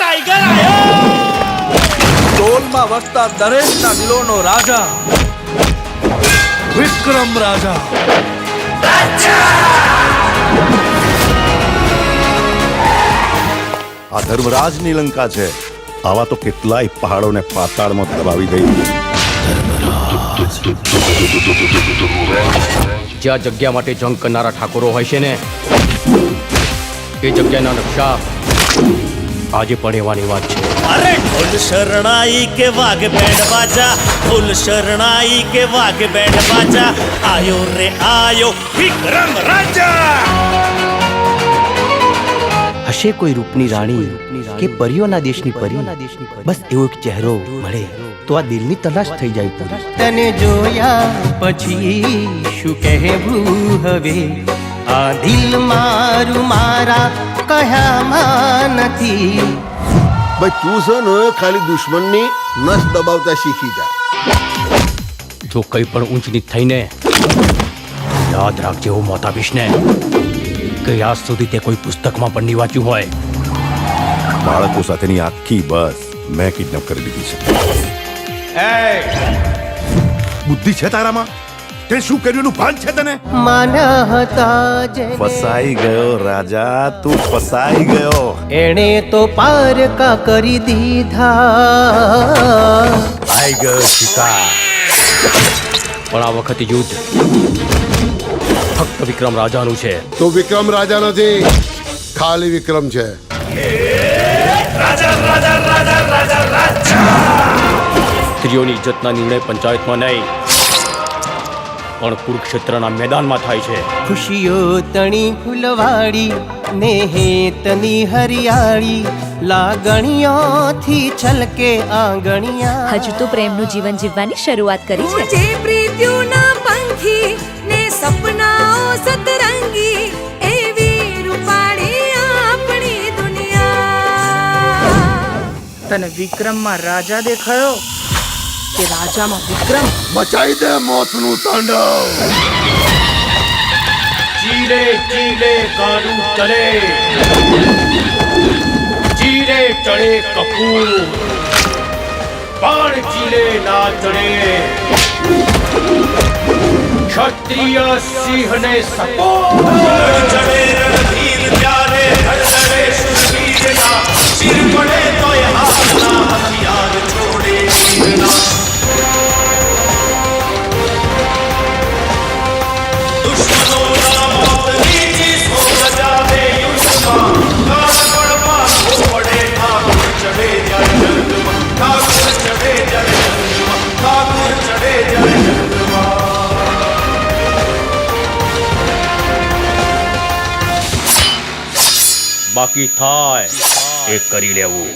Tiger આયો! ટોલમાં વસતા દરેકના દિલોનો રાજા વિક્રમ રાજા. આ ધર્મરાજની લંકા છે. આવા તો કેટલાય પહાડોને પાતાળમાં દબાવી દઈ. જ્યાં જગ્યા માટે જંગ કરનારા ઠાકોરો હોય છે ને, એ જગ્યાના નકશા આજે પણ એવાની વાત છે. અરે ઢોલ શરણાઈ કે વાઘ બેન્ડ બાજા, ઢોલ શરણાઈ કે વાઘ બેન્ડ બાજા, આયો રે આયો વિક્રમ રાજા. હશે કોઈ રૂપની રાણી કે પરીઓના દેશની પરી, બસ એવો એક ચહેરો મળે તો આ દિલની તલાશ થઈ જાય. તને જોયા પછી શું કહેવું હવે, આ દિલ મારું મારા કહ્યામાં નથી. ભાઈ તું છે ને ખાલી દુશ્મનની નસ દબાવતા શીખી જા. જો કઈ પણ ઊંચ નીચ થઈને યાદ રાખજે, હું મોત આપીશ ને કે આજ સુધી તે કોઈ પુસ્તકમાં પણ નહીં વાંચ્યું હોય. બાળકો સાથેની આખી બસ મેં કિડનેપ કરી દીધી છે. બુદ્ધિ છે તારામાં? તે શું કર્યું એનું ભાન છે તને? માના હતા જેને ફસાઈ ગયો રાજા, તું ફસાઈ ગયો. એણે તો પારકા કરી દીધા. આઈ ગયો શિકાર, પણ આ વખતે યુદ્ધ ફક્ત વિક્રમ રાજાનું છે. તો વિક્રમ રાજા નથી, ખાલી વિક્રમ છે. સ્ત્રીઓની ઇજ્જતના નિર્ણય પંચાયતમાં નહીં પણ કુરુક્ષેત્રના મેદાનમાં થાય છે. ખુશીઓ તણી ફૂલવાડી ને હેતની હરિયાળી, લાગણીઓથી છલકે આંગણિયા. હજુ તો પ્રેમનું જીવન જીવવાની શરૂઆત કરી છે. જે પ્રીત્યુના પંખી ને સપનાઓ સતરંગી, એવી રૂપાળી આપણી દુનિયા. તને વિક્રમમાં રાજા દેખાયો કે રાજામાં વિક્રમ? બચાઈ દે મોતનું તાંડવ. ચીલે ચીલે ગાડું ચલે, ચીલે ચડે કપૂર, બાણ ચીલે ના ચડે. ક્ષત્રિય સિંહને સપોર્ટ ચડે રણધીર ત્યારે, હરદરે શૂરવીરના શિર પડે તોય હાથના હથિયાર છોડે વીરના. બાકી થાય એ કરી લેવું.